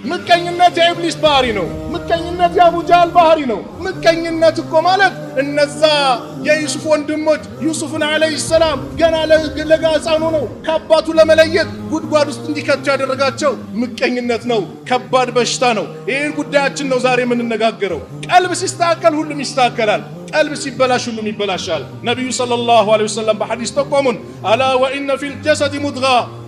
ምቀኝነት የኢብሊስ ባህሪ ነው። ምቀኝነት የአቡ ጃህል ባህሪ ነው። ምቀኝነት እኮ ማለት እነዛ የዩሱፍ ወንድሞች ዩሱፍን አለይሂ ሰላም ገና ለጋ ሕፃኑ ነው ከአባቱ ለመለየት ጉድጓድ ውስጥ እንዲከቱ ያደረጋቸው ምቀኝነት ነው። ከባድ በሽታ ነው። ይህን ጉዳያችን ነው ዛሬ የምንነጋገረው። ቀልብ ሲስተካከል ሁሉም ይስተካከላል። ቀልብ ሲበላሽ ሁሉም ይበላሻል። ነቢዩ ሰለላሁ ዐለይሂ ወሰለም በሐዲስ ጠቆሙን፣ አላ ወኢነ ፊል ጀሰዲ ሙድጋ፣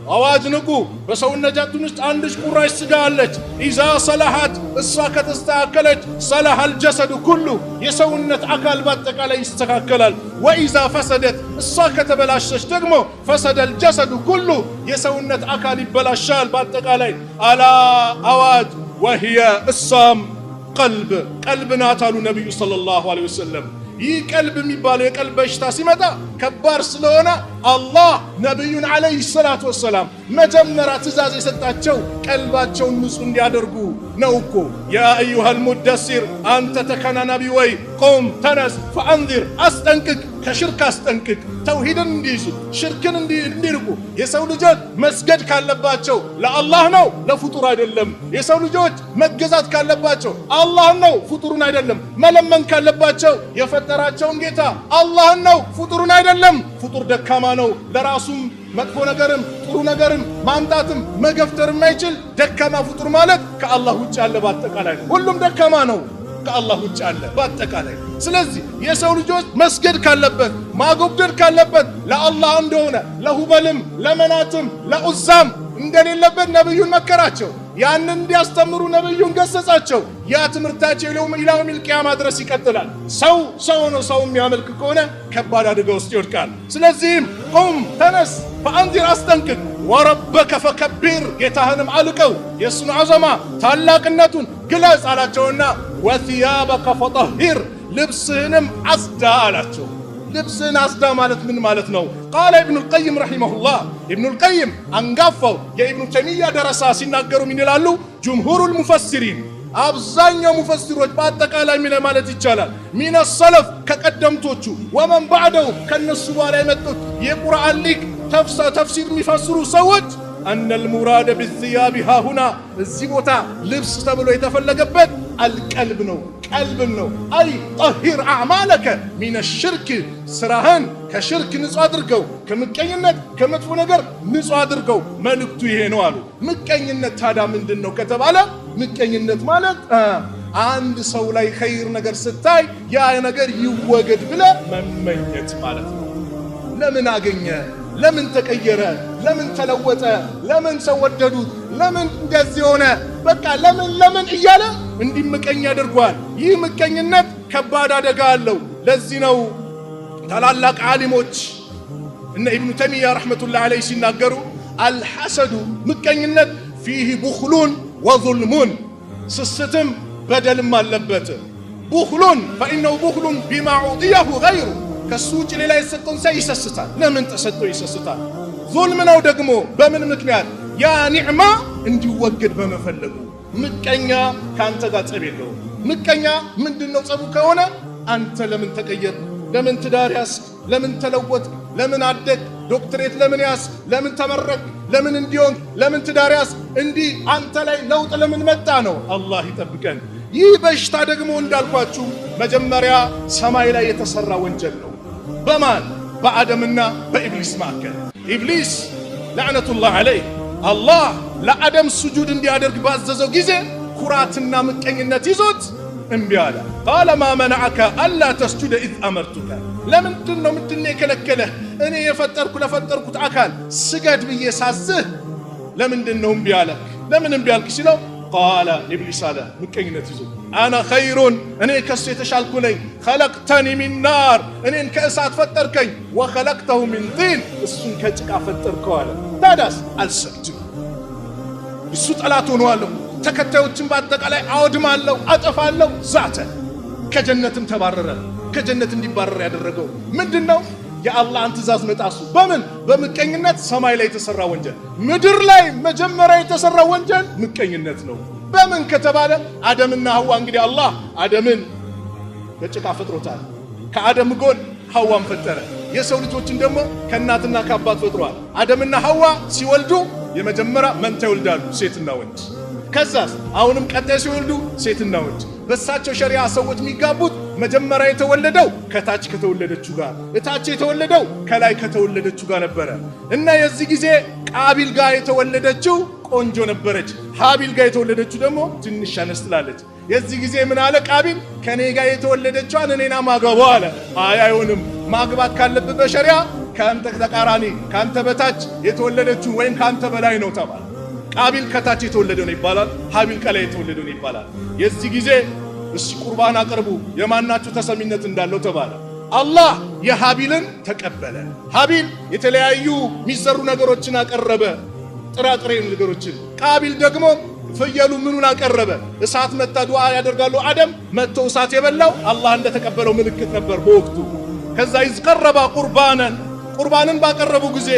አዋጅ ንቁ፣ በሰውነታችን ውስጥ አንዲት ቁራሽ ስጋ አለች። ኢዛ ሰለሐት፣ እሷ ከተስተካከለች፣ ሰለሐል ጀሰዱ ኩሉ፣ የሰውነት አካል በአጠቃላይ ይስተካከላል። ወኢዛ ፈሰደት፣ እሷ ከተበላሸች ደግሞ ፈሰደል ጀሰዱ ኩሉ፣ የሰውነት አካል ይበላሻል በአጠቃላይ። አላ አዋጅ ወህየ፣ እሷም ቀልብ ናት አሉ ነቢዩ ሰለላሁ ዐለይሂ ወሰለም። ይህ ቀልብ የሚባለው የቀልብ በሽታ ሲመጣ ከባድ ስለሆነ አላህ ነቢዩን ዐለይሂ ሰላቱ ወሰላም መጀመሪያ ትእዛዝ የሰጣቸው ቀልባቸውን ንጹህ እንዲያደርጉ ነው እኮ። ያ አዩሃል ሙደሲር፣ አንተ ተከናናቢ ወይ ቁም ተነስ፣ ፈአንዚር፣ አስጠንቅቅ፣ ከሽርክ አስጠንቅቅ፣ ተውሂድን እንዲይዙ፣ ሽርክን እንዲርቁ። የሰው ልጆች መስገድ ካለባቸው ለአላህ ነው፣ ለፍጡር አይደለም። የሰው ልጆች መገዛት ካለባቸው አላህ ነው፣ ፍጡሩን አይደለም። መለመን ካለባቸው የፈጠራቸውን ጌታ አላህን ነው፣ ፍጡሩን አይደለም። ፍጡር ደካማ ነው። ለራሱም መጥፎ ነገርም ጥሩ ነገርም ማምጣትም መገፍተር የማይችል ደካማ ፍጡር ማለት ከአላህ ውጭ ያለ በአጠቃላይ ሁሉም ደካማ ነው፣ ከአላህ ውጭ ያለ በአጠቃላይ። ስለዚህ የሰው ልጆች መስገድ ካለበት ማጎብደድ ካለበት ለአላህ እንደሆነ ለሁበልም ለመናትም ለኡዛም እንደሌለበት ነብዩን መከራቸው። ያን እንዲያስተምሩ ነብዩን ገሰጻቸው። ያ ትምህርታቸው ኢላውሚል ቂያማ ድረስ ይቀጥላል። ሰው ነው ሰው የሚያመልክ ከሆነ ከባድ አደጋ ውስጥ ይወድቃል። ስለዚህም ቁም ተነስ፣ ፈአንዚር፣ አስጠንቅቅ፣ ወረበከ ፈከቢር፣ ጌታህንም አልቀው የእሱን ዐዘማ ታላቅነቱን ግለጽ አላቸውና ወሲያበከ ፈጠሂር፣ ልብስህንም አጽዳ አላቸው። ልብስን አጽዳ ማለት ምን ማለት ነው? ቃለ ኢብኑል ቀይም ረሂመሁላህ። ኢብኑል ቀይም አንጋፋው የኢብኑ ተይሚያ ደረሳ ሲናገሩ ምን ይላሉ? ጅምሁሩል ሙፈሲሪን፣ አብዛኛው ሙፈሲሮች በአጠቃላይ ምን ማለት ይቻላል ሚነ ሰለፍ፣ ከቀደምቶቹ፣ ወመን ባዕደው፣ ከነሱ በኋላ የመጡት የቁርአን ሊቅ ተፍሲር የሚፈስሩ ሰዎች አነል ሙራደ ቢዚያቢ ሃሁና፣ እዚህ ቦታ ልብስ ተብሎ የተፈለገበት አልቀልብ ነው፣ ቀልብን ነው። አይ ጠሂር አዕማለከ ሚነ ሽርክ፣ ስራህን ከሽርክ ንጹህ አድርገው፣ ከምቀኝነት ከመጥፎ ነገር ንጹህ አድርገው። መልእክቱ ይሄ ነው አሉ። ምቀኝነት ታዲያ ምንድን ነው ከተባለ ምቀኝነት ማለት አንድ ሰው ላይ ኸይር ነገር ስታይ ያ ነገር ይወገድ ብለ መመኘት ማለት ነው። ለምን አገኘ፣ ለምን ተቀየረ፣ ለምን ተለወጠ፣ ለምን ሰው ወደዱት፣ ለምን እንደዚህ ሆነ፣ በቃ ለምን እያለ እንዲምቀኝ ያደርጓል። ይህ ምቀኝነት ከባድ አደጋ አለው። ለዚህ ነው ታላላቅ ዓሊሞች እነ ኢብኑ ተይሚያ ረሕመቱላህ ዐለይሂ ሲናገሩ አልሐሰዱ፣ ምቀኝነት ፊህ ቡኽሉን ወዙልሙን፣ ስስትም በደልም አለበት። ቡኽሉን ፈኢነሁ ቡኽሉን ቢማ ዑጢየሁ ገይሩ፣ ከሱ ውጭ ሌላ የተሰጠውን ሰው ይሰስታል። ለምን ተሰጠው ይሰስታል። ዙልም ነው ደግሞ በምን ምክንያት? ያ ኒዕማ እንዲወገድ በመፈለጉ። ምቀኛ ከአንተ ጋር ጸብ የለውም። ምቀኛ ምንድነው ጸቡ ከሆነ አንተ ለምን ተቀየር፣ ለምን ትዳር ያስክ፣ ለምን ተለወጥ፣ ለምን አደግ፣ ዶክትሬት ለምን ያስክ፣ ለምን ተመረቅ፣ ለምን እንዲሆን፣ ለምን ትዳር ያስክ፣ እንዲህ አንተ ላይ ለውጥ ለምን መጣ ነው። አላህ ይጠብቀን። ይህ በሽታ ደግሞ እንዳልኳችሁ መጀመሪያ ሰማይ ላይ የተሰራ ወንጀል ነው። በማን? በአደምና በኢብሊስ መካከል። ኢብሊስ ለዕነቱላህ ዐለይህ አላህ ለአደም ስጁድ እንዲያደርግ ባዘዘው ጊዜ ኩራትና ምቀኝነት ይዞት እምቢ አለ። ቃለ ማ መነዐከ አላ ተስጁደ ኢዝ አመርቱከ፣ ለምንድነው የከለከለህ? እኔ ለፈጠርኩት አካል ስገድ ብዬ ሳዝህ ለምንድነው እምቢ አለህ? ለምን እምቢ አልክ ሲለው ቃለ ኢብሊስ አለ ምቀኝነት ይዞ አነ ኸይሩን፣ እኔ ከሱ የተሻልኩ ነኝ። ኸለቅተኒ ሚን ናር፣ እኔን ከእሳት ፈጠርከኝ። ወኸለቅተሁ ሚን ጢን፣ እሱን ከጭቃ ፈጠርከው አለ። ታዲያስ አልሰግድም፣ እሱ ጠላት ሆነዋለሁ፣ ተከታዮችን በአጠቃላይ አወድማለሁ፣ አጠፋለሁ። ዛተ። ከጀነትም ተባረረ። ከጀነት እንዲባረር ያደረገው ምንድነው? የአላህን ትእዛዝ መጣሱ። በምን? በምቀኝነት። ሰማይ ላይ የተሰራ ወንጀል፣ ምድር ላይ መጀመሪያ የተሰራ ወንጀል ምቀኝነት ነው። በምን ከተባለ አደምና ሐዋ። እንግዲህ አላህ አደምን በጭቃ ፈጥሮታል። ከአደም ጎን ሐዋን ፈጠረ። የሰው ልጆችን ደግሞ ከእናትና ከአባት ፈጥሯል። አደምና ሐዋ ሲወልዱ የመጀመሪያ መንታ ይወልዳሉ፣ ሴትና ወንድ። ከዛስ አሁንም ቀጣይ ሲወልዱ ሴትና ወንድ በሳቸው ሸሪዓ ሰዎች የሚጋቡት መጀመሪያ የተወለደው ከታች ከተወለደችው ጋር እታች የተወለደው ከላይ ከተወለደችው ጋር ነበረ እና የዚህ ጊዜ ቃቢል ጋር የተወለደችው ቆንጆ ነበረች ሀቢል ጋር የተወለደችው ደግሞ ትንሽ አነስ ትላለች የዚህ ጊዜ ምን አለ ቃቢል ከኔ ጋር የተወለደችዋን እኔና ማገባው አለ አይሆንም ማግባት ካለበት በሸሪዓ ካንተ ተቃራኒ ካንተ በታች የተወለደችው ወይም ካንተ በላይ ነው ተባለ ቃቢል ከታች የተወለደ ነው ይባላል ሀቢል ከላይ የተወለደ ነው ይባላል የዚህ ጊዜ እሺ ቁርባን አቅርቡ የማናችሁ ተሰሚነት እንዳለው ተባለ አላህ የሀቢልን ተቀበለ ሀቢል የተለያዩ የሚሰሩ ነገሮችን አቀረበ ጥራጥሬ ነገሮችን ቃቢል ደግሞ ፍየሉ ምኑን አቀረበ እሳት መጣ ዱዓ ያደርጋሉ አደም መጥቶ እሳት የበላው አላህ እንደተቀበለው ምልክት ነበር በወቅቱ ከዛ ይዝቀረባ ቁርባንን ባቀረቡ ጊዜ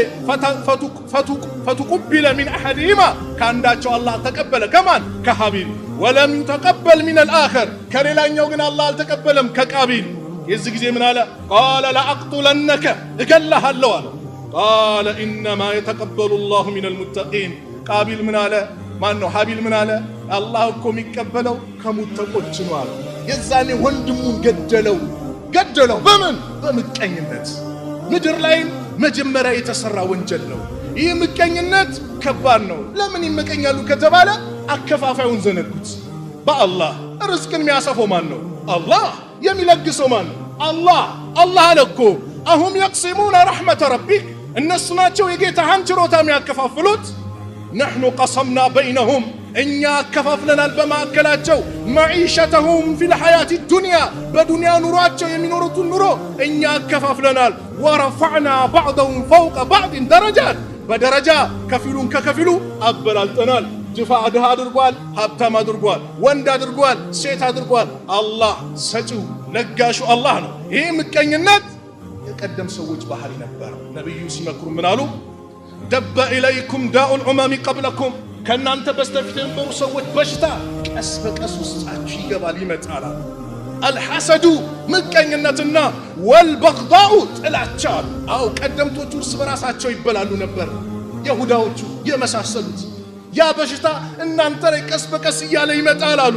ፈቱቁቢለ ሚን አሐዲሂማ ካንዳቸው አላህ ተቀበለ ከማን ከሀቢል ወለም ተቀበል ሚን الآخر ከሌላኛው ግን አላህ አልተቀበለም ከቃቢል የዚህ ጊዜ ምን አለ قال لأقتلنك እገለሃለሁ አለ قال إنما يتقبل الله من المتقين ቃቢል ምን አለ ማን ነው ሀቢል ምን አለ አላህ እኮ የሚቀበለው ከሙተቆች ነው አለ የዛኔ ወንድሙን ገደለው በምን በምቀኝነት ምድር ላይ መጀመሪያ የተሰራ ወንጀል ነው ይህ ምቀኝነት ከባድ ነው ለምን ይመቀኛሉ ከተባለ አከፋፋዩን ዘነጉት በአላህ ርዝቅን የሚያሰፈው ማን ነው አላህ የሚለግሰው ማን ነው አላህ አለኮ አሁም يقسمون رحمة ربك እነሱ ናቸው የጌታህን ችሮታ የሚያከፋፍሉት نحن قسمنا بينهم እኛ አከፋፍለናል በማከላቸው معيشتهم في الحياة الدنيا በዱንያ ኑሯቸው የሚኖሩትን ኑሮ እኛ አከፋፍለናል ورفعنا بعضهم فوق بعض درجات በደረጃ ከፊሉን ከከፊሉ አበላልጠናል ድሃ አድርጓል ሀብታም አድርጓል ወንድ አድርጓል ሴት አድርጓል አላህ ሰጪው ለጋሹ አላህ ነው ይሄ ምቀኝነት የቀደም ሰዎች ባህሪ ነበር ነብዩ ሲመክሩ ምን አሉ ደበ ኢለይኩም ዳኡል ኡማሚ ቀብለኩም ከናንተ በስተፊት የነበሩ ሰዎች በሽታ ቀስ በቀስ ውስጣችሁ ይገባል ይመጣል አልሐሰዱ ምቀኝነትና ወልበግዳኡ ጥላቻ አው ቀደምቶቹ እርስ በራሳቸው ይበላሉ ነበር ይሁዳዎቹ የመሳሰሉት ያ በሽታ እናንተ ላይ ቀስ በቀስ እያለ ይመጣል አሉ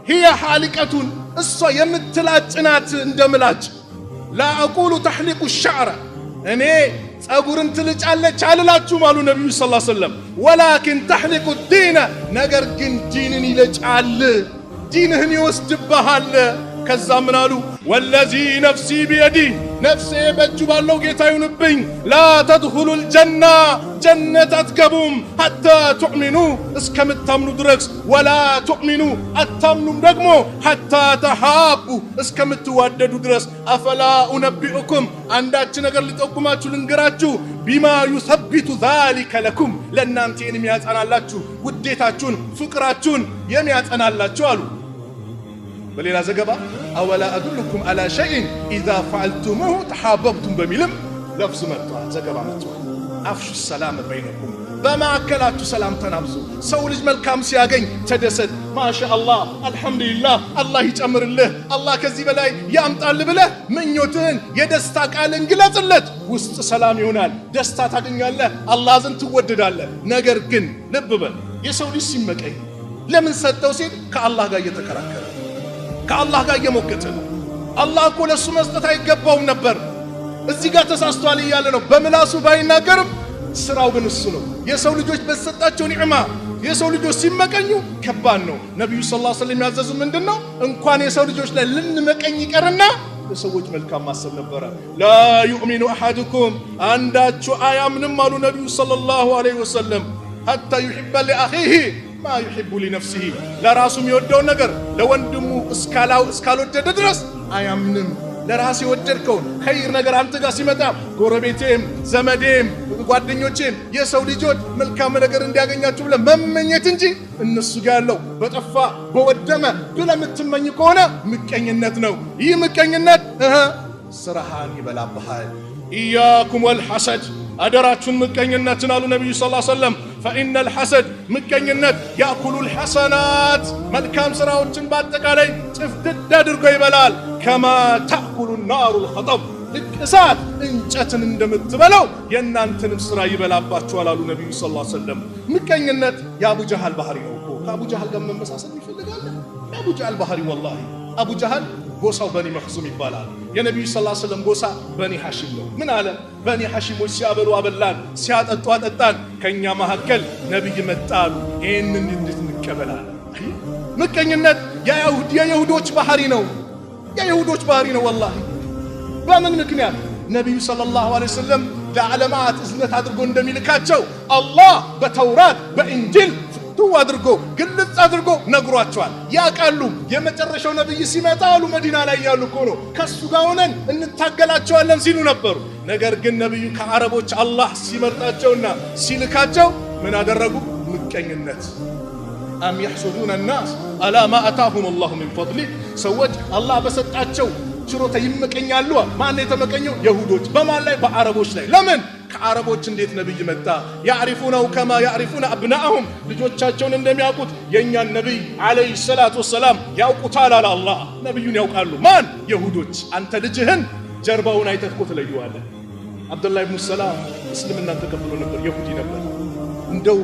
هي حالقة እሷ የምትላጭናት እንደምላጭ لا أقول تحلق الشعر እኔ ጸጉርን ትልጫለች አልላችሁም አሉ ነብዩ ሰለላሁ ዐለይሂ ወሰለም ولكن تحلق الدين ነገር ግን ዲንን ይለጫል ዲንህን ይወስድብሃል ከዛ ምን አሉ والذي نفسي بيده نفسي በእጁ ባለው ጌታ ይሁንብኝ لا تدخلوا الجنة جنة አትገቡም حتى تؤمنوا እስከምታምኑ ድረስ ولا تؤمنوا አታምኑም ደግሞ حتى تحابوا እስከምትዋደዱ ድረስ أفلا أنبئكم አንዳች ነገር ልጠቁማችሁ ልንገራችሁ بما يثبت ذلك لكم ለእናንተ የሚያጸናላችሁ ውዴታችሁን ፍቅራችሁን የሚያጸናላችሁ አሉ በሌላ ዘገባ አወላ አዱልኩም አላ ሸይን ኢዛ ፈዐልቱሙሁ ተሐበብቱም በሚልም ለፍዝ መጥቷል ዘገባ መጥቷል አፍሹ ሰላም በይነኩም በማዕከላችሁ ሰላም ተናብዙ ሰው ልጅ መልካም ሲያገኝ ተደሰት ማሻአላህ አልহামዱሊላህ አላህ ይጨምርልህ አላህ ከዚህ በላይ ያምጣልህ ብለህ ምኞትህን የደስታ ቃልን ግለጽለት ውስጥ ሰላም ይሆናል ደስታ ታገኛለህ አላህ ዘንድ ትወደዳለህ ነገር ግን ልብ በል የሰው ልጅ ሲመቀኝ ለምን ሰጠው ሲል ከአላህ ጋር እየተከራከረ ከአላህ ጋር እየሞገተ ነው አላህ እኮ ለሱ መስጠት አይገባውም ነበር እዚህ ጋር ተሳስቷል እያለ ነው በምላሱ ባይናገርም ስራው ግን እሱ ነው የሰው ልጆች በተሰጣቸው ኒዕማ የሰው ልጆች ሲመቀኙ ከባድ ነው ነብዩ ሰለላሁ ዐለይሂ ወሰለም ያዘዙ ምንድነው እንኳን የሰው ልጆች ላይ ልንመቀኝ ይቀርና ለሰዎች መልካም ማሰብ ነበር ላ يؤمن احدكم አንዳችሁ አያምንም አሉ ነብዩ ሰለላሁ ዐለይሂ ወሰለም حتى يحب لاخيه ما يحب لنفسه ለራሱም የወደው ነገር ለወንድሙ እስካልወደደ ድረስ አያምንም ለራስ የወደድከው ኸይር ነገር አንተ ጋር ሲመጣ ጎረቤቴም ዘመዴም ጓደኞቼም የሰው ልጆች መልካም ነገር እንዲያገኛችሁ ብለ መመኘት እንጂ እነሱ ጋር ያለው በጠፋ በወደመ ብለ የምትመኝ ከሆነ ምቀኝነት ነው ይህ ምቀኝነት ስራሃን ይበላብሃል ኢያኩም ወልሐሰድ አደራችሁን ምቀኝነትን አሉ ነብዩ ሰለላሁ ዐለይሂ ወሰለም فإن الحسد ምቀኝነት ያኩሉ الحسنات መልካም ስራዎችን በአጠቃላይ ጥፍጥድ አድርጎ ይበላል كما تأكل النار الحطب እሳት እንጨትን እንደምትበላው የእናንተንም ስራ ይበላባችኋል አሉ ነብዩ ሰለላሁ ዐለይሂ ወሰለም ምቀኝነት የአቡ ጀሃል ባህሪ ነው ከአቡ ጃህል ጋር መመሳሰል ይፈልጋል። አቡ ጃህል ባህሪ ወላሂ አቡ ጃህል ጎሳው በኒ መኽዙም ይባላል። የነቢዩ ሰለላሁ ዐለይሂ ወሰለም ጎሳ በኒ ሐሺም ነው። ምን አለ? በኒ ሐሺሞች ሲያበሉ አበላን፣ ሲያጠጡ አጠጣን፣ ከኛ መካከል ነብይ መጣሉ፣ ይሄንን እንድንቀበላለን። ምቀኝነት የይሁዶች ባህሪ ነው። የይሁዶች ባህሪ ነው ወላሂ። በምን ምክንያት? ነቢዩ ሰለላሁ ዐለይሂ ወሰለም ለዓለማት እዝነት አድርጎ እንደሚልካቸው አላህ በተውራት በኢንጂል አድርጎ ግልጽ አድርጎ ነግሯቸዋል። ያውቃሉ። የመጨረሻው ነብይ ሲመጣ አሉ መዲና ላይ ያሉ እኮ ነው ከሱ ጋር ሆነን እንታገላቸዋለን ሲሉ ነበሩ። ነገር ግን ነብዩ ከአረቦች አላህ ሲመርጣቸውና ሲልካቸው ምን አደረጉ? ምቀኝነት። አም يحسدون الناس على ما آتاهم الله من فضله። ሰዎች አላህ በሰጣቸው ችሮታ ይመቀኛሉ። ማን የተመቀኘው? ይሁዶች። በማን ላይ? በአረቦች ላይ። ለምን? ከአረቦች እንዴት ነብይ መጣ? ያዕሪፉነሁ ከማ ያዕሪፉነ አብናአሁም፣ ልጆቻቸውን እንደሚያውቁት የእኛን ነብይ አለይሂ ሰላቱ ወሰላም ያውቁታል አለ አላህ። ነብዩን ያውቃሉ። ማን? ይሁዶች። አንተ ልጅህን ጀርባውን አይተህ እኮ ትለየዋለህ። አብዱላህ ኢብኑ ሰላም እስልምናን ተቀብሎ ነበር፣ ይሁዲ ነበር። እንደው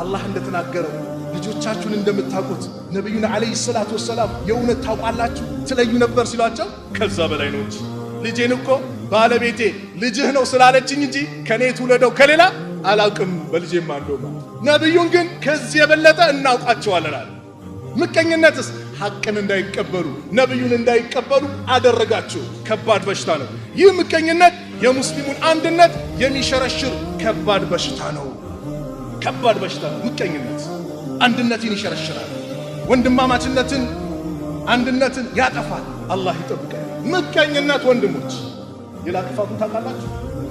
አላህ እንደተናገረው ልጆቻችሁን እንደምታውቁት ነብዩን አለይሂ ሰላቱ ወሰላም የእውነት ታውቃላችሁ ትለዩ ነበር ሲሏቸው፣ ከዛ በላይ ነው እንጂ ልጄን እኮ ባለቤቴ ልጅህ ነው ስላለችኝ እንጂ ከኔ ትውለደው ከሌላ አላውቅም በልጄማ እንደው። ነብዩን ግን ከዚህ የበለጠ እናውቃቸዋለን አለ። ምቀኝነትስ ሐቅን እንዳይቀበሉ ነብዩን እንዳይቀበሉ አደረጋቸው። ከባድ በሽታ ነው ይህ ምቀኝነት። የሙስሊሙን አንድነት የሚሸረሽር ከባድ በሽታ ነው። ከባድ በሽታ ነው ምቀኝነት። አንድነትን ይሸረሽራል። ወንድማማችነትን አንድነትን ያጠፋል። አላህ ይጠብቀን። ምቀኝነት ወንድሞች ሌላ ክፋቱን ታውቃላችሁ?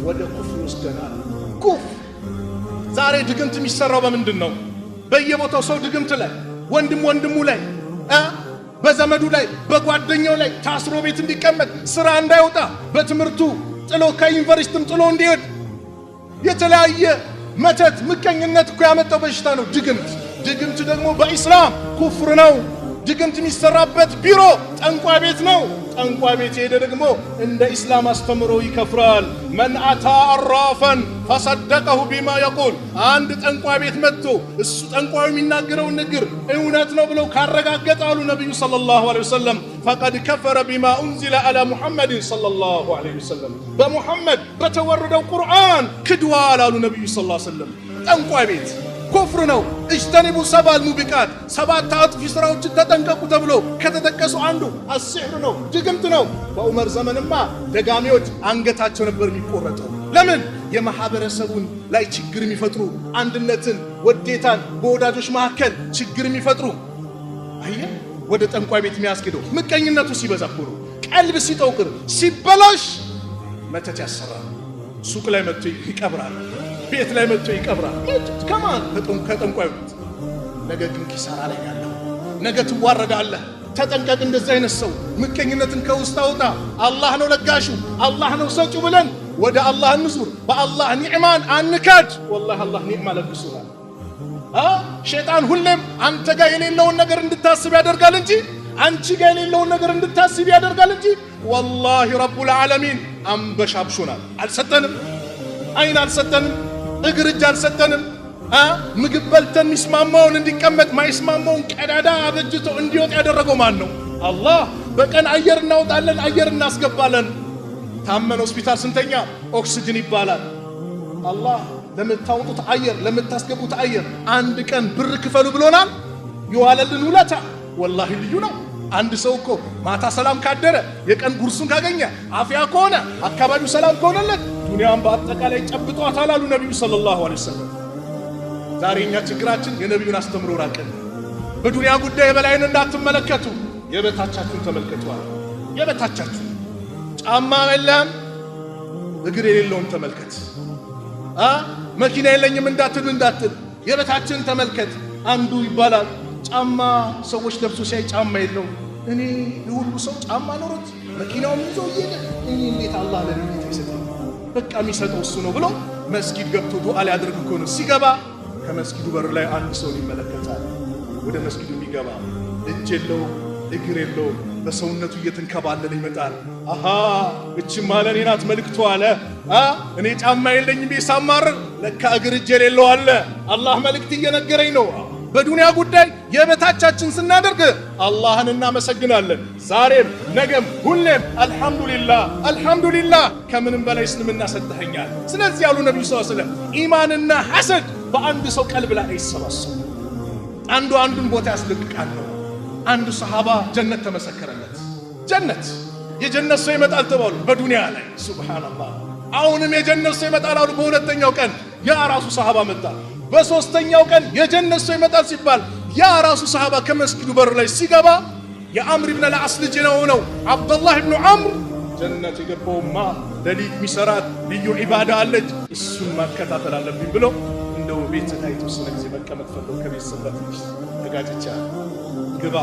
ወደ ኩፍር ይወስደናል። ኩፍር ዛሬ ድግምት የሚሰራው በምንድን ነው? በየቦታው ሰው ድግምት ላይ ወንድሙ ላይ በዘመዱ ላይ በጓደኛው ላይ ታስሮ ቤት እንዲቀመጥ ስራ እንዳይወጣ በትምህርቱ ጥሎ ከዩኒቨርሲቲም ጥሎ እንዲሄድ የተለያየ መተት ምቀኝነት እኮ ያመጣው በሽታ ነው ድግምት። ድግምት ደግሞ በኢስላም ኩፍር ነው። ድግምት የሚሰራበት ቢሮ ጠንቋይ ቤት ነው። ጠንቋይ ቤት ሄደ ደግሞ እንደ ኢስላም አስተምሮ ይከፍራል። መን አታ አራፈን ፈሰደቀሁ ቢማ የቁል። አንድ ጠንቋይ ቤት መጥቶ እሱ ጠንቋዩ የሚናገረውን ንግር እውነት ነው ብለው ካረጋገጠ አሉ ነቢዩ ሰለላሁ ዐለይሂ ወሰለም ፈቀድ ከፈረ ቢማ ኡንዚለ ዐላ ሙሐመድን ሰለላሁ ዐለይሂ ወሰለም። በሙሐመድ በተወረደው ቁርአን ክድዋል አሉ ነቢዩ ሰለላሁ ዐለይሂ ወሰለም። ጠንቋይ ቤት ኩፍር ነው። እጅተኒቡ ሰባል ሙቢቃት፣ ሰባት አጥፊ ስራዎችን ተጠንቀቁ ተብሎ ከተጠቀሱ አንዱ አስሕር ነው፣ ድግምት ነው። በዑመር ዘመንማ ደጋሚዎች አንገታቸው ነበር የሚቆረጠው። ለምን? የማህበረሰቡን ላይ ችግር የሚፈጥሩ አንድነትን፣ ወዴታን በወዳጆች መካከል ችግር የሚፈጥሩ አየ ወደ ጠንቋይ ቤት የሚያስገደው ምቀኝነቱ ሲበዛብሩ፣ ቀልብ ሲጠውቅር፣ ሲበላሽ መተት ያሰራል። ሱቅ ላይ መጥቶ ይቀብራል። ቤት ላይ መጥቶ ይቀብራል። ከማን? ከጠንቋይ ቤት። ነገ ግን ኪሳራ ላይ ያለው ነገ ትዋረዳለህ። ተጠንቀቅ። እንደዚህ አይነት ሰው ምቀኝነትን ከውስጥ አውጣ። አላህ ነው ለጋሹ፣ አላህ ነው ሰጪው ብለን ወደ አላህ እንዙር። በአላህ ኒዕማን አንካድ። ወላሂ አላህ ኒዕማ ለግሱናል። ሸይጣን ሁሌም አንተ ጋር የሌለውን ነገር እንድታስብ ያደርጋል እንጂ አንቺ ጋር የሌለውን ነገር እንድታስብ ያደርጋል እንጂ ወላሂ ረቡል ዓለሚን አንበሻብሹናል። አልሰጠንም፣ አይን አልሰጠንም፣ እግር እጅ አልሰጠንም። ምግብ በልተን የሚስማማውን እንዲቀመጥ ማይስማማውን ቀዳዳ አበጅቶ እንዲወጥ ያደረገው ማን ነው? አላህ። በቀን አየር እናወጣለን፣ አየር እናስገባለን። ታመን ሆስፒታል ስንተኛ ኦክሲጅን ይባላል። አላህ ለምታወጡት አየር ለምታስገቡት አየር አንድ ቀን ብር ክፈሉ ብሎናል። የዋለልን ውለታ ወላሂ ልዩ ነው። አንድ ሰው እኮ ማታ ሰላም ካደረ የቀን ጉርሱን ካገኘ አፍያ ከሆነ አካባቢው ሰላም ከሆነለት ዱንያን በአጠቃላይ ጨብጧታል አሉ ነቢዩ ሰለላሁ ዐለይሂ ወሰለም። ዛሬ እኛ ችግራችን የነቢዩን አስተምሮ ራቀን። በዱንያ ጉዳይ የበላይን እንዳትመለከቱ የበታቻችሁን ተመልከቷል። የበታቻችሁ ጫማ የለም እግር የሌለውን ተመልከት። መኪና የለኝም እንዳትል የበታችን ተመልከት። አንዱ ይባላል ጫማ ሰዎች ለብሶ ሲያይ ጫማ የለው። እኔ ለሁሉ ሰው ጫማ ኖሮት መኪናውን ይዞ እየሄደ እኔ እንዴት አላህ ለኔ ይሰጣል? በቃ የሚሰጠው እሱ ነው ብሎ መስጊድ ገብቶ ዱዓ ሊያደርግ እኮ ነው። ሲገባ ከመስጊዱ በር ላይ አንድ ሰው ይመለከታል። ወደ መስጊዱ የሚገባ እጅ የለው እግር የለው በሰውነቱ እየተንከባለለ ይመጣል። አሃ እቺማ ለኔ ናት መልእክቱ አለ። እኔ ጫማ የለኝም ሳማርር ለካ እግር እጅ የሌለው አለ። አላህ መልእክት እየነገረኝ ነው። በዱንያ ጉዳይ የበታቻችን ስናደርግ አላህን እናመሰግናለን። ዛሬም ነገም ሁሌም አልহামዱሊላህ አልহামዱሊላህ ከምንም በላይ እስልምና ሰጥተኛል። ስለዚህ ያሉ ነብዩ ሰለላሁ ዐለይሂ ወሰለም ኢማንና ሐሰድ በአንድ ሰው ቀልብ ላይ አይሰባሰቡም። አንዱ አንዱን ቦታ ያስለቅቃል። አንዱ ሰሃባ ጀነት ተመሰከረለት። ጀነት የጀነት ሰው ይመጣል ተባሉ በዱንያ ላይ ሱብሃንአላህ። አሁንም የጀነት ሰው ይመጣል አሉ። በሁለተኛው ቀን ያ ራሱ ሰሃባ መጣ። በሶስተኛው ቀን የጀነት ሰው ይመጣል ሲባል ያ ራሱ ሰሃባ ከመስጊዱ በር ላይ ሲገባ የአምር ኢብኑ አልዓስ ልጅ ነው አብዱላህ ኢብኑ አምር ጀነት የገባውማ ለሊት ሚሰራት ልዩ ዒባዳ አለች እሱን ማከታተል አለብኝ ብሎ እንደው ቤት ታይቶ ስለዚህ መቀመጥ ፈለው ከቤተሰብ ጋር ትንሽ ተጋጭቻ ግባ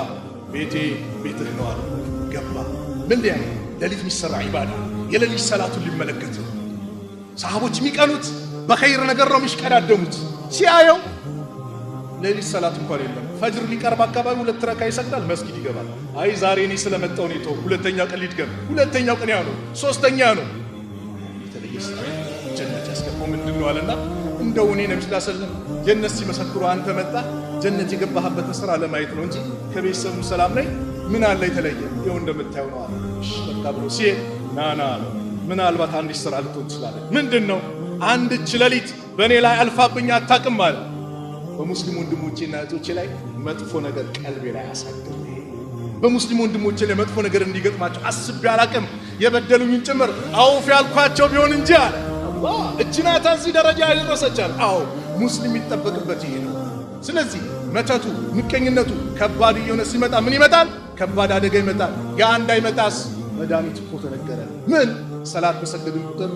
ቤቴ ቤትህ ነው አለ። ገባ። ምን ሊያይ ለሊት ሚሰራ ዒባዳ የለሊት ሰላቱን ሊመለከት ሰሃቦች የሚቀኑት በኸይር ነገር ነው የሚሽቀዳደሙት። ሲያየው ለሊት ሰላት እንኳን የለም። ፈጅር ሊቀርብ አካባቢ 2 ረካ ይሰግዳል፣ መስጊድ ይገባል። አይ ዛሬ እኔ ስለመጣው ነው ተው፣ ሁለተኛው ቀን ሊድገም፣ ሁለተኛው ቀን ያው ነው፣ ሶስተኛ ነው። የተለየ ስራ ጀነት ያስገባው ምንድነው አለና እንደው እኔ ነብዩ ሰለላሁ ዐለይሂ ወሰለም ጀነት ሲመሰክሩ አንተ መጣ ጀነት የገባህበት ስራ ለማየት ነው እንጂ ከቤተሰቡ ሰላም ላይ ምን አለ የተለየ? ይኸው እንደምታየው ነው አለ። እሺ በቃ ብሎ ሲሄድ ናና ምናልባት አንዲት ስራ ልትሆን ትችላለህ። ምንድነው? አንድች ሌሊት በእኔ ላይ አልፋብኝ አታውቅም አለ። በሙስሊም ወንድሞቼና እህቶቼ ላይ መጥፎ ነገር ቀልቤ ላይ አሳድር። በሙስሊም ወንድሞቼ ላይ መጥፎ ነገር እንዲገጥማቸው አስቤ አላውቅም። የበደሉኝን ጭምር አውፍ ያልኳቸው ቢሆን እንጂ አለ። አላህ እጅናታ እዚህ ደረጃ ያደረሰቻል። አዎ ሙስሊም ይጠበቅበት ይሄ ነው። ስለዚህ መተቱ ምቀኝነቱ ከባድ እየሆነ ሲመጣ ምን ይመጣል? ከባድ አደጋ ይመጣል። ያ እንዳይመጣስ መድኃኒት እኮ ተነገረ። ምን? ሰላት በሰገድን ቁጥር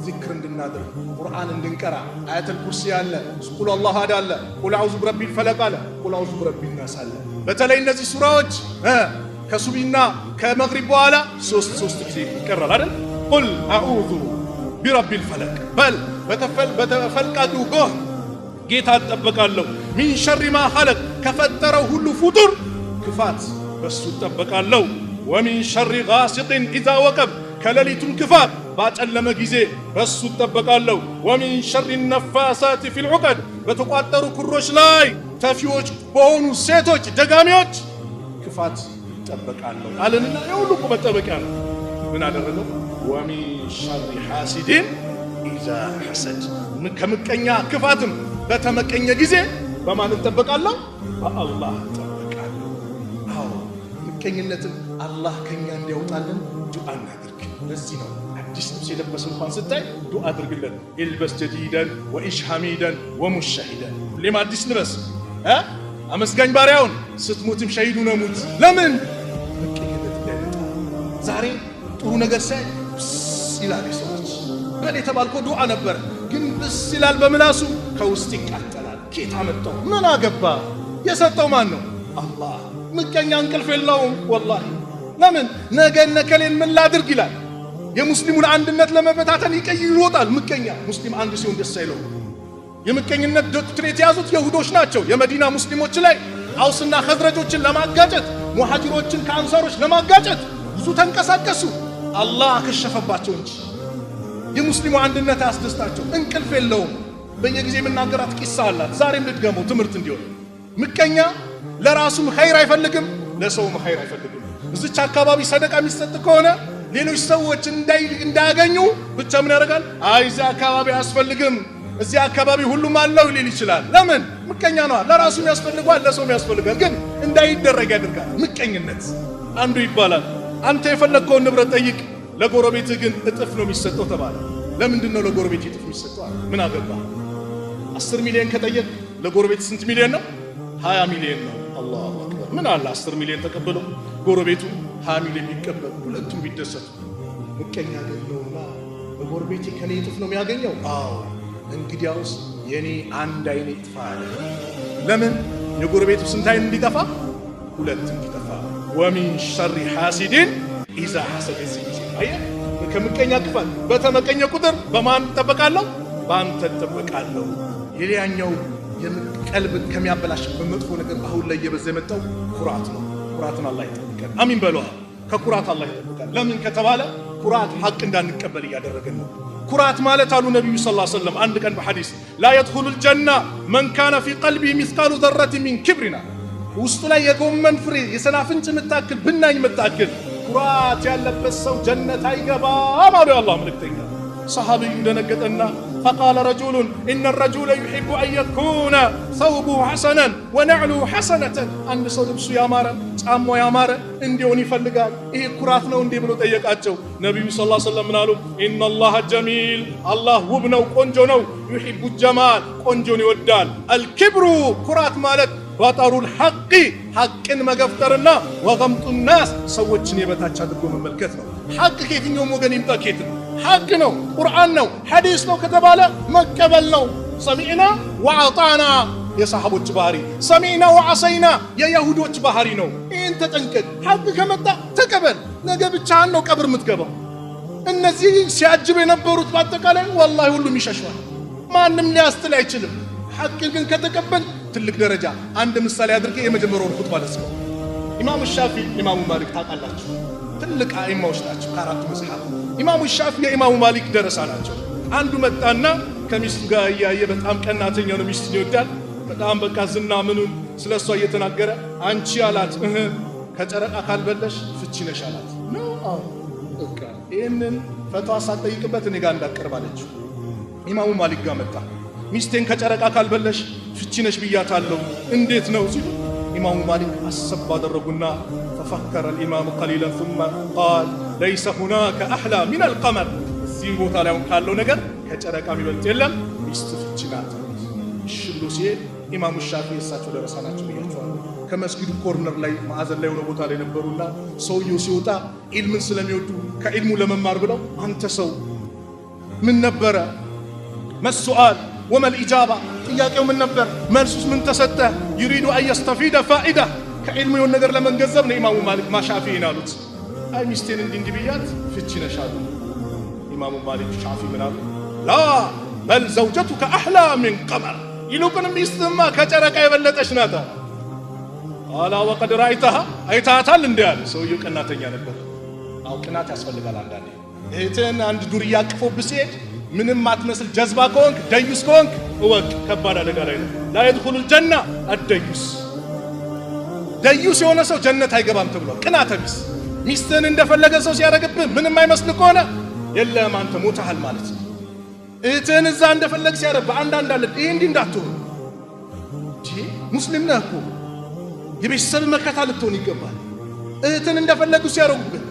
ዚክር እንድናደርግ ቁርአን እንድንቀራ አያተል ኩርሲ አለ፣ ቁል አላሁ አሐድ አለ፣ ቁል አዑዙ ቢረቢል ፈለቅ አለ፣ ቁል አዑዙ ቢረቢን ናስ አለ። በተለይ እነዚህ ሱራዎች ከሱቢና ከመግሪብ በኋላ ሶስት ጊዜ ይቀራል አይደል? ቁል አዑዙ ቢረቢል ፈለቅ በል በተፈልቃዱ ጎህ ጌታ እጠበቃለሁ፣ ሚን ሸሪ ማ ኸለቅ ከፈጠረው ሁሉ ፍጡር ክፋት በሱ እጠበቃለሁ፣ ወሚን ሸሪ ጋሲቅን ኢዛ ወቀብ ከሌሊቱም ክፋት ባጨለመ ጊዜ በሱ እጠበቃለሁ፣ ወሚን ሸሪ ነፋሳት ፊል ዑቀድ በተቋጠሩ ክሮች ላይ ተፊዎች በሆኑ ሴቶች ደጋሚዎች ክፋት እጠበቃለሁ አለንና የሁሉ መጠበቂያ ነው። ምን አደረገው? ወሚን ሸሪ ሐሲድን ኢዛ ሐሰድ ከምቀኛ ክፋትም በተመቀኘ ጊዜ በማን እጠበቃለሁ? በአላህ እጠበቃለሁ። አዎ ምቀኝነትን አላህ ከኛ እንዲያወጣልን ዱዓ እናድርግ። ለዚህ ነው አዲስ ልብስ የለበሰ እንኳን ስታይ ዱዓ አድርግለት። ኢልበስ ጀዲደን ወኢሽ ሐሚደን ወሙሸሂደን ሁሌም አዲስ ልበስ። አመስጋኝ ባሪያውን ስትሞትም ሸሂዱ ነው ሙት። ለምን? ምቀኝነት እንዳይመጣ። ዛሬ ጥሩ ነገር ሳይ ብስ ይላል ሰዎች። በል የተባልከው ዱዓ ነበር ግን ብስ ይላል በምላሱ ከውስጥ ይቃጠላል። ኬታ መጣው ምን አገባ? የሰጠው ማን ነው? አላህ። ምቀኛ እንቅልፍ የለውም ወላሂ። ለምን? ነገ ነከሌን ምን ላድርግ ይላል። የሙስሊሙን አንድነት ለመበታተን ይሮጣል ምቀኛ። ሙስሊም አንድ ሲሆን ደስ አይለው። የምቀኝነት ዶክትሪን የያዙት ይሁዶች ናቸው። የመዲና ሙስሊሞች ላይ አውስና ኸዝረጆችን ለማጋጨት ሙሃጅሮችን ከአንሳሮች ለማጋጨት ብዙ ተንቀሳቀሱ። አላህ ከሸፈባቸው እንጂ የሙስሊሙ አንድነት አያስደስታቸው። እንቅልፍ የለውም። በየጊዜ የምናገራት ቂሳ አላት። ዛሬም ልድገመው ትምህርት እንዲሆን። ምቀኛ ለራሱም ኸይር አይፈልግም፣ ለሰውም ኸይር አይፈልግም። እዚች አካባቢ ሰደቃ የሚሰጥ ከሆነ ሌሎች ሰዎች እንዳያገኙ ብቻ ምን ያደርጋል? አይ እዚህ አካባቢ አያስፈልግም፣ እዚህ አካባቢ ሁሉም አለው ሊል ይችላል። ለምን? ምቀኛ ነው። ለራሱም ያስፈልጋል፣ ለሰውም ያስፈልጋል፣ ግን እንዳይደረግ ያደርጋል። ምቀኝነት አንዱ ይባላል አንተ የፈለግከውን ንብረት ጠይቅ፣ ለጎረቤትህ ግን እጥፍ ነው የሚሰጠው ተባለ። ለምንድን ነው ለጎረቤት እጥፍ የሚሰጠው? ምን አገባ? 10 ሚሊዮን ከጠየቅ ለጎረቤት ስንት ሚሊዮን ነው? 20 ሚሊዮን ነው። አላሁ አክበር። ምን አለ 10 ሚሊዮን ተቀበለው ጎረቤቱ 20 ሚሊዮን ቢቀበል ሁለቱም ቢደሰቱ። ምቀኛ ግን ነውና በጎረቤቴ ከኔ እጥፍ ነው የሚያገኘው። አዎ እንግዲያውስ የኔ አንድ አይኔ ይጥፋ አለ። ለምን? የጎረቤቱ ስንት አይን እንዲጠፋ? ሁለት እንዲጠፋ። ወሚን ሸሪ ሐሲድን ኢዛ ሐሰደ አየህ፣ ከምቀኛ ክፋት በተመቀኘ ቁጥር በማን እጠበቃለሁ? በአንተ እጠበቃለሁ። የሌላኛው ቀልብ ከሚያበላሽ በመጥፎ ነገር አሁን ላይ እየበዛ የመጣው ኩራት ነው። ኩራትን አላህ ይጠብቃል። አሚን በሏ። ከኩራት አላህ ይጠብቃል። ለምን ከተባለ ኩራት ሐቅ እንዳንቀበል እያደረገን ነው። ኩራት ማለት አሉ ነብዩ ሰለላሁ ዐለይሂ ወሰለም አንድ ቀን በሐዲስ ላ يدخل الجنة من كان في قلبه مثقال ذرة من كبرنا ውስጡ ላይ የጎመን ፍሬ የሰናፍንጭ ምታክል ብናኝ ምታክል ኩራት ያለበት ሰው ጀነት አይገባም አሉ የአላህ መልእክተኛ። ሰሃቢዩ ደነገጠና فقال رجل إن الرجل يحب أن يكون ثوبه حسنا ونعله حسنة አንድ ሰው ልብሱ ያማረ ጫማው ያማረ እንዲሆን ይፈልጋል ይሄ ኩራት ነው እንዴ ብሎ ጠየቃቸው። ነብዩ ሰለላሁ ዐለይሂ ወሰለም አሉ إن الله جميل አላህ ውብ ነው ቆንጆ ነው يحب الجمال ቆንጆን ይወዳል الكبر ኩራት ማለት ባጠሩል ሐቅ ሐቅን መገፍተርና ወገምጡ الناس ሰዎችን የበታች አድርጎ መመልከት ነው። ሐቅ ከየትኛውም ወገን ይምጣ ከየት ነው ሐቅ ነው ቁርአን ነው ሐዲስ ነው ከተባለ መቀበል ነው። ሰሚዕና ወአጣና የሰሃቦች ባህሪ፣ ሰሚዕና ወዐሰይና የይሁዶች ባህሪ ነው። ይህን ተጠንቀቅ። ሐቅ ከመጣ ተቀበል። ነገ ብቻህን ነው ቀብር የምትገባው። እነዚህ ሲያጅብ የነበሩት በአጠቃላይ ወላሂ ሁሉም ይሸሻል። ማንም ሊያስትል አይችልም። ሐቅ ግን ከተቀበል ትልቅ ደረጃ። አንድ ምሳሌ አድርጌ የመጀመሪያውን ኹጥባ ለስከው ኢማሙ ሻፊ ኢማሙ ማሊክ ታውቃላችሁ፣ ትልቅ አኢማዎች ናቸው ከአራቱ መጽሐፍ። ኢማሙ ሻፊ የኢማሙ ማሊክ ደረሳ ናቸው። አንዱ መጣና ከሚስቱ ጋር እያየ በጣም ቀናተኛ ነው፣ ሚስቱን ይወዳል በጣም በቃ ዝና ምኑን ስለሷ እየተናገረ አንቺ አላት ከጨረቃ ካልበለሽ ፍቺ ነሽ አላት ነው። አዎ በቃ ይሄንን ፈትዋ ሳትጠይቅበት እኔ ጋር እንዳቀርባለችው ኢማሙ ማሊክ ጋር መጣ። ሚስቴን ከጨረቃ ካልበለሽ ፍቺ ነሽ ብያታለሁ እንዴት ነው ሲሉ ኢማሙ ማሊክ አሰብ አደረጉና ተፈከረ الإمام قليلا ثم قال ليس هناك أحلى من القمر እዚህ ቦታ ላይ ካለው ነገር ከጨረቃ የሚበልጥ የለም ሚስት ፍቺ ናት። ሽሉ ሲል ኢማሙ ሻፊ እሳቸው ደረሳ ናቸው ብያቸዋለሁ። ከመስጊዱ ኮርነር ላይ ማዕዘን ላይ ሆነ ቦታ ላይ ነበሩና ሰውየው ሲወጣ ኢልምን ስለሚወዱ ከኢልሙ ለመማር ብለው አንተ ሰው ምን ነበረ መስኡአል ወመል ኢጃባ ጥያቄው ምን ነበር መልሱስ ምን ተሰጠ? يريد أن يستفيد فائدة ከኢልሙ የሆነ ነገር ለመንገዘብ ነው ኢማሙ ማሊክ ማሻፊን አሉት። አይ ሚስቴን እንዲህ ብያት ፍቺ ነሽ አሉ። ኢማሙ ማሊክ ሻፊ ምን አሉ? ላ በል ዘውጀቱከ አህላ ሚን ቀመር ይልቁንም ሚስትማ ከጨረቃ የበለጠች ናት። አላ ወቀድ ራይተሃ አይታታል እንዴ አለ። ሰውየው ቀናተኛ ነበር። አው ቅናት ያስፈልጋል አንዳንዴ። እህትን አንድ ዱርያ አቅፎብህ ሲሄድ ምንም ማትመስል ጀዝባ ከሆንክ ደዩስ ከሆንክ እወቅ ከባድ አደጋ ላይ ነው። ላ يدخل الجنة الديوس ደዩስ የሆነ ሰው ጀነት አይገባም ተብሏል። ቅናተ ቢስ ሚስትን እንደፈለገ ሰው ሲያረግብህ ምንም አይመስል ከሆነ የለም አንተ ሞተሃል ማለት ነው። እህትን እዛ እንደፈለግ ሲያረብ አንዳንድ አለ ይሄ እንዲህ እንዳትሆን እንጂ ሙስሊም ነህ እኮ የቤተሰብ መከታ ልትሆን ይገባል። እህትን እንደፈለጉ ሲያረጉብህ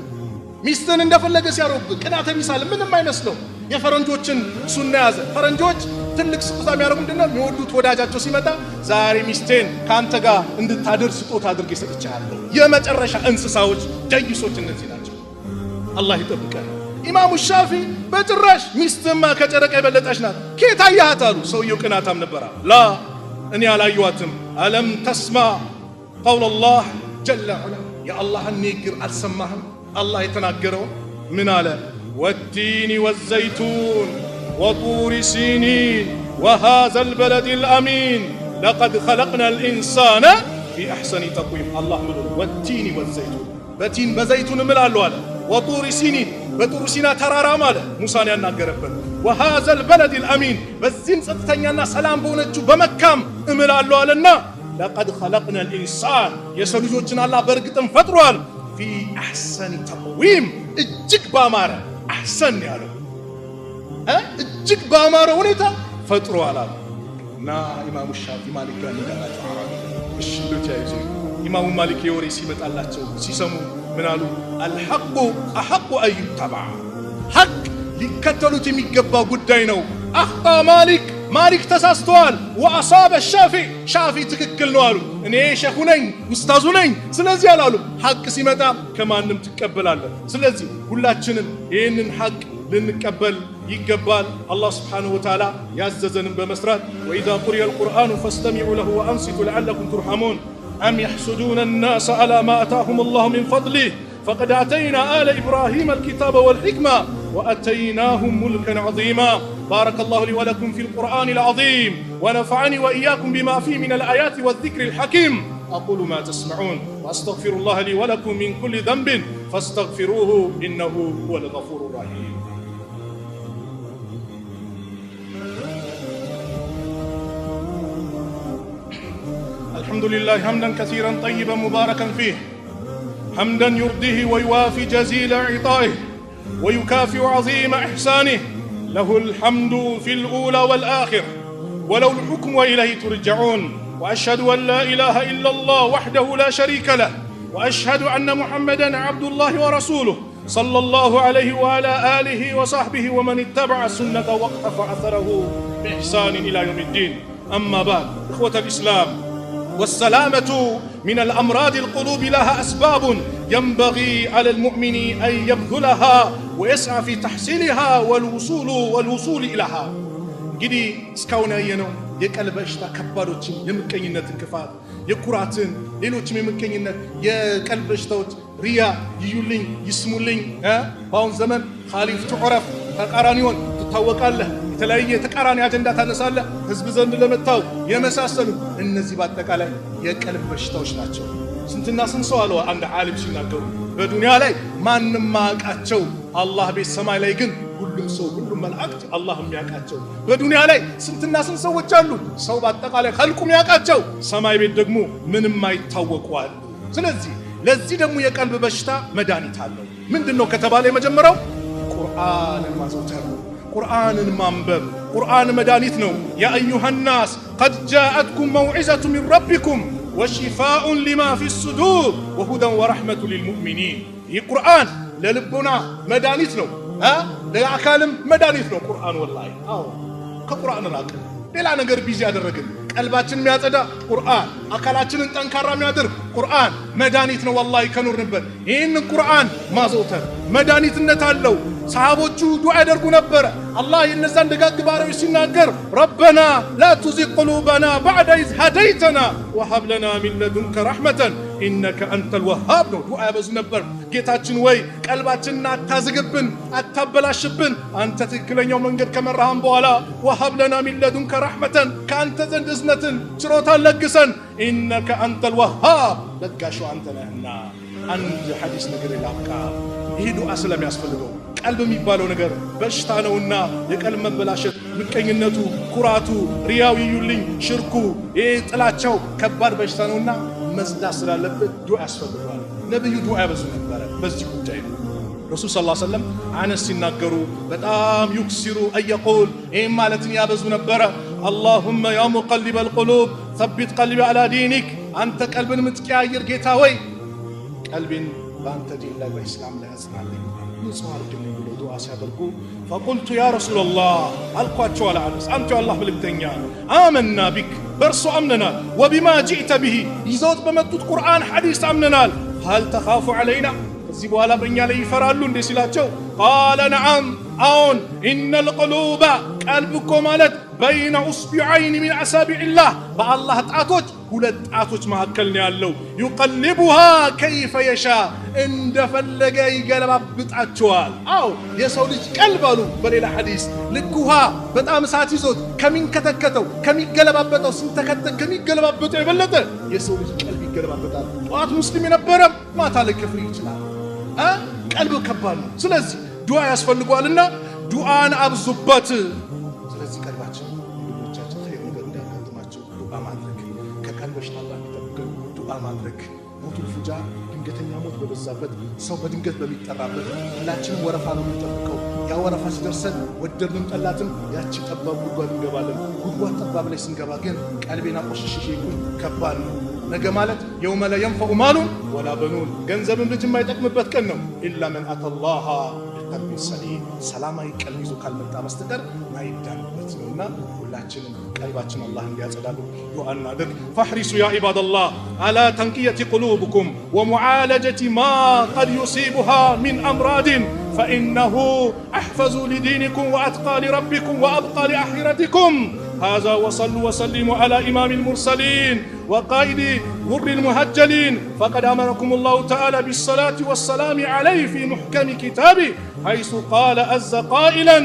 ሚስትን እንደፈለገ ሲያረጉብህ ቅናተ ቢስ አለ ምንም አይመስለው። የፈረንጆችን ሱና ያዘ። ፈረንጆች ትልቅ ስጦታ የሚያደርጉ ምንድነው የሚወዱት ወዳጃቸው ሲመጣ ዛሬ ሚስቴን ካንተ ጋር እንድታደር ስጦታ አድርጌ ሰጥቻለሁ። የመጨረሻ እንስሳዎች ደይሶች እነዚህ ናቸው። አላህ ይጠብቀን። ኢማሙ ሻፊ በጭራሽ ሚስትማ ከጨረቃ የበለጠች ናት ከየት አያት አሉ። ሰውየው ቅናታም ነበር። ላ እኔ አላየኋትም። አለም ተስማ ቀውለ አላህ ጀለ ዐላ የአላህን ንግግር አልሰማህም? አላህ የተናገረው ምን አለ? والتين والزيتون وطور سينين وهذا البلد الأمين لقد خلقنا الإنسان في أحسن تقويم. الله ملول والتين والزيتون بتين بزيتون ملالو على وطور سينين بطور سينا ترارا ماله موسى يناغربن وهذا البلد الأمين بزين ستتنيانا سلام بونجو بمكام ملالو علينا لقد خلقنا الإنسان يسلجوجنا الله برقتن فطروا في أحسن تقويم እጅግ ባማረ አህሰን ያለው እጅግ ባማረ ሁኔታ ፈጥሯል አሉ እና ኢማሙ ሻፊ ማሊክ ጋር እንደላቸው አራቢ እሺ ብቻ ይዘው ኢማሙ ማሊክ የወሬ ሲመጣላቸው ሲሰሙ ምን አሉ? አልሐቁ አሐቁ አይተባ ሐቅ ሊከተሉት የሚገባ ጉዳይ ነው። አኽጣ ማሊክ ተሳስተዋል። ወአሳበ ሻፊ ትክክል ነው አሉ። እኔ ሸኹ ነኝ ኡስታዙ ነኝ ስለዚህ አላሉ። ሐቅ ሲመጣ ከማንም ትቀበላለህ። ስለዚህ ሁላችንም ይህንን ሐቅ ልንቀበል ይገባል። አላህ ስብሓነሁ ወተዓላ ያዘዘንን በመስራት ወኢዛ ቁሪየ አልቁርአኑ ፈስተሚዑ ለሁ ወአንሲቱ ለዐለኩም ቱርሐሙን አም የሕሱዱነ الناس على ما آتاهم الله من فضله فقد آتينا آل إبراهيم الكتاب والحكمة وأتيناهم ملكا عظيما. بارك الله لي ولكم في القرآن العظيم ونفعني وإياكم بما فيه من الآيات والذكر الحكيم. أقول ما تسمعون وأستغفر الله لي ولكم من كل ذنب فاستغفروه إنه هو الغفور الرحيم. الحمد لله حمدا كثيرا طيبا مباركا فيه حمدا يرضيه ويوافي جزيل عطائه ويكافئ عظيم إحسانه له الحمد في الأولى والآخرة وله الحكم وإليه ترجعون وأشهد أن لا إله إلا الله وحده لا شريك له وأشهد أن محمدا عبد الله ورسوله صلى الله عليه وعلى آله وصحبه ومن اتبع السنة واقتفى أثره بإحسان إلى يوم الدين. أما بعد إخوة الإسلام، والسلامة من الأمراض القلوب لها أسباب ينبغي على المؤمن أن يبذلها ويسعى في تحصيلها والوصول إليها. እንግዲህ እስካሁን ያየነው የቀልብ በሽታ ከባዶችን የምቀኝነት እንቅፋት፣ የኩራትን፣ ሌሎችም የምቀኝነት የቀልብ በሽታዎች ሪያ፣ ይዩልኝ፣ ይስሙልኝ፣ በአሁን ዘመን ኻሊፍ ትዑረፍ፣ ተቃራኒውን ትታወቃለህ፣ የተለያየ ተቃራኒ አጀንዳ ታነሳለህ፣ ህዝብ ዘንድ ለመታው የመሳሰሉ እነዚህ በአጠቃላይ የቀልብ በሽታዎች ናቸው። ስንትና ስንት ሰው አለው አንድ ዓሊም ሲናገሩ በዱንያ ላይ ማንም ማያውቃቸው አላህ ቤት ሰማይ ላይ ግን ሁሉም ሰው ሁሉም መላእክት አላህ የሚያውቃቸው። በዱንያ ላይ ስንትና ስንት ሰዎች አሉ ሰው በአጠቃላይ ኸልቁም ያውቃቸው፣ ሰማይ ቤት ደግሞ ምንም አይታወቁ አሉ። ስለዚህ ለዚህ ደግሞ የቀልብ በሽታ መድኃኒት አለው። ምንድነው ከተባለ የመጀመሪያው ቁርአንን ማዘውተር ነው። ቁርአንን ማንበብ። ቁርአን መድኃኒት ነው። ያ አዩሃ ናስ ቀድ ጃአትኩም መውዒዘቱ ሚን ረቢኩም ወሺፋኡን ሊማ ፊ ሱዱር ወሁደን ወረሕመቱ ሊልሙእሚኒን። ይህ ቁርአን ለልቦና መድኃኒት ነው፣ ለአካልም መድኃኒት ነው። ቁርአን ወላሂ አዎ፣ ከቁርአን ራቅ ሌላ ነገር ቢዚ ያደረግን ቀልባችን የሚያጸዳ ቁርአን፣ አካላችንን ጠንካራ የሚያደርግ ቁርአን መድኃኒት ነው። ወላሂ ከኖርንበት ይህን ቁርአን ማዘውተር መድኃኒትነት አለው። ሰሃቦቹ ዱዓ ያደርጉ ነበረ። አላህ የነዛን ደጋግ ባሪያዎች ሲናገር ረበና ላ ቱዚግ ቁሉበና በዕደ ኢዝ ሀደይተና ወሀብ ለና ሚን ለዱንከ ረሕመተን ኢነከ አንተል ወሃብ ነው። ዱዓ ያበዙ ነበር። ጌታችን ወይ ቀልባችንን አታዝግብን፣ አታበላሽብን፣ አንተ ትክክለኛው መንገድ ከመራሃን በኋላ ወሀብ ለና ሚን ለዱንከ ረሕመተን፣ ከአንተ ዘንድ እዝነትን ችሮታን ለግሰን፣ ኢነከ አንተል ወሃብ፣ ለጋሹ አንተ ነህና። አንድ ሐዲስ ነገር ላብቃ። ይህ ዱዓ ስለሚያስፈልገው ቀልብ የሚባለው ነገር በሽታ ነውና የቀልብ መበላሸት፣ ምቀኝነቱ፣ ኩራቱ፣ ሪያው፣ ይዩልኝ፣ ሽርኩ፣ ይህ ጥላቻው ከባድ በሽታ ነውና መጽዳት ስላለበት ዱዓ ያስፈልገዋል። ነብዩ ዱዓ ያበዙ ነበረ በዚህ ጉዳይ ነው። ረሱል ሰለላሁ ዐለይሂ ወሰለም አነስ ሲናገሩ በጣም ዩክሲሩ አየቁል ይህም ማለትን ያበዙ ነበረ። አላሁመ ያ ሙቀሊበል ቁሉብ ሰቢት ቀልቢ ዐላ ዲኒክ፣ አንተ ቀልብን ምትቀያየር ጌታ ወይ ቀልቤን በአንተ ዲን ላይ በኢስላም ላይ አጽናልኝ፣ ንጹህ አድርግልኝ ብሎ ዱዓ ሲያደርጉ ፈቁልቱ ያ ረሱለላህ አልኳቸው አለ አነስ፣ አንተ የአላህ መልእክተኛ አመና ቢክ በእርሱ አምነናል፣ ወቢማ ጂእተ ብሂ ይዘውት በመጡት ቁርአን ሐዲስ አምነናል፣ ሀል ተኻፉ ዐለይና ከዚህ በኋላ በእኛ ላይ ይፈራሉ እንዴ ሲላቸው ቃለ ነዓም አዎን፣ ኢነል ቁሉበ ቀልብ እኮ ማለት በይነ ኡስቢዐይን ሚን አሳቢዕላህ በአላህ ጣቶች ሁለት ጣቶች መካከል ነው ያለው። ዩቀልቡሃ ከይፈ የሻ እንደፈለገ ይገለባብጣቸዋል። አዎ የሰው ልጅ ቀልብ አሉ በሌላ ሐዲስ ልክ ውሃ በጣም እሳት ይዞት ከሚንከተከተው ከሚገለባበጠው ስንተከተክ ከሚገለባበጠው የበለጠ የሰው ልጅ ቀልብ ይገለባበጣል። ጠዋት ሙስሊም የነበረ ማታ ላይ ክፍር ይችላል። ቀልብ ከባድ ነው። ስለዚህ ዱዓ ያስፈልገዋልና ዱዓን አብዙበት። ስለዚህ ቀልባችን ልጆቻችን ኸይር ነገር እንዳያጋጥማቸው ዱዓ ማድረግ፣ ከቀልብ በሽታ አላህ እንዲጠብቀን ዱዓ ማድረግ። ሞቱል ፉጃ ድንገተኛ ሞት በበዛበት ሰው በድንገት በሚጠራበት ሁላችንም ወረፋ ነው የምንጠብቀው። ያ ወረፋ ሲደርሰን ወደድንም ጠላትም ያቺ ጠባብ ጉድጓድ እንገባለን። ጉድጓድ ጠባብ ላይ ስንገባ ግን ቀልቤን አቆሽሼ ይኩን ከባድ ነው። ነገ ማለት የውመ ላ የንፈዑ ማሉን ወላ በኑን፣ ገንዘብም ልጅ የማይጠቅምበት ቀን ነው። ኢላ መን አተላሃ ቢቀልቢን ሰሊም፣ ሰላማዊ ቀልብ ይዞ ካልመጣ በስተቀር ማይዳንበት ነውና ሁላችንም ቀልባችን አላህ እንዲያጸዳልን ዱዓ እናድርግ። ፈሕሪሱ ያ ዒባደላህ አላ ተንቂየቲ ቁሉብኩም ወሙዓለጀቲ ማ ቀድ ዩሲቡሃ ሚን አምራድን ፈኢነሁ አሕፈዙ ሊዲኒኩም ወአትቃ ሊረቢኩም ወአብቃ ሊአኺረቲኩም። هذا وصلوا وسلموا على إمام المرسلين وقائد غر المهجلين، فقد أمركم الله تعالى بالصلاة والسلام عليه في محكم كتابه، حيث قال عز قائلا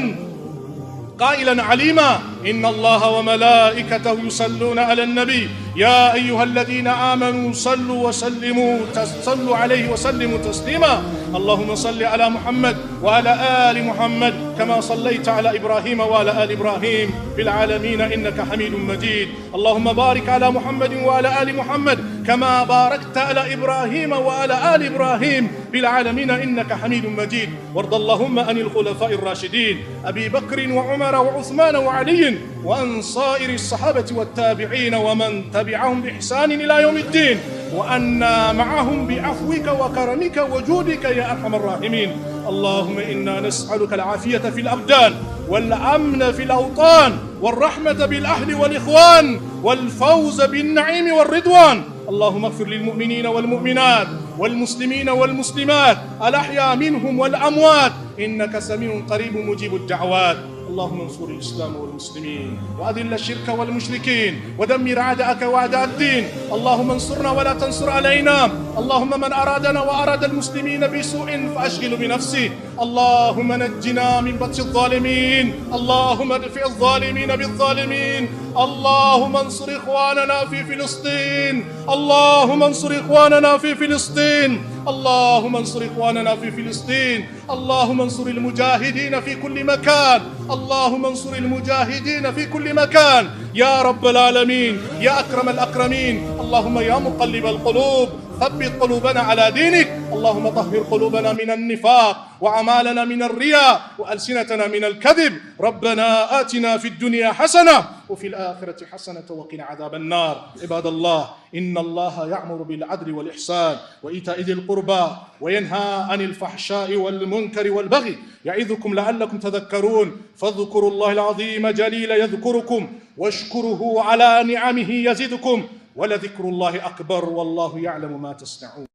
قائلا عليما: إن الله وملائكته يصلون على النبي يا أيها الذين آمنوا صلوا عليه وسلموا تسليما. اللهم صل على محمد وعلى آل محمد كما صليت على إبراهيم وعلى آل إبراهيم في العالمين إنك حميد مجيد. اللهم بارك على محمد وعلى آل محمد كما باركت على إبراهيم وعلى آل إبراهيم في العالمين إنك حميد مجيد. وارض اللهم عن الخلفاء الراشدين أبي بكر وعمر وعثمان وعلي وعن صائر الصحابة والتابعين ومن تبعهم بإحسان إلى يوم الدين، وأنا معهم بعفوك وكرمك وجودك يا أرحم الراحمين. اللهم إنا نسألك العافية في الأبدان والأمن في الأوطان والرحمة بالأهل والإخوان والفوز بالنعيم والرضوان. اللهم اغفر للمؤمنين والمؤمنات والمسلمين والمسلمات الأحياء منهم والأموات إنك سميع قريب مجيب الدعوات. اللهم انصر الإسلام والمسلمين وأذل الشرك والمشركين ودمر أعداءك وأعداء الدين. اللهم انصرنا ولا تنصر علينا. اللهم من أرادنا وأراد المسلمين بسوء فأشغل بنفسه. اللهم نجنا من بطش الظالمين. اللهم ادفع الظالمين بالظالمين. اللهم انصر إخواننا في فلسطين. اللهم انصر إخواننا في فلسطين. اللهم انصر إخواننا في فلسطين. اللهم انصر المجاهدين في كل مكان. اللهم انصر المجاهدين في كل مكان يا رب العالمين يا أكرم الأكرمين. اللهم يا مقلب القلوب ثبت قلوبنا على دينك. اللهم طهر قلوبنا من النفاق وأعمالنا من الرياء وألسنتنا من الكذب. ربنا آتنا في الدنيا حسنة وفي الآخرة حسنة وقنا عذاب النار. عباد الله، إن الله يأمر بالعدل والإحسان وإيتاء ذي القربى وينهى عن الفحشاء والمنكر والبغي يعظكم لعلكم تذكرون. فاذكروا الله العظيم جليل يذكركم واشكروه على نعمه يزدكم ولذكر الله أكبر والله يعلم ما تصنعون.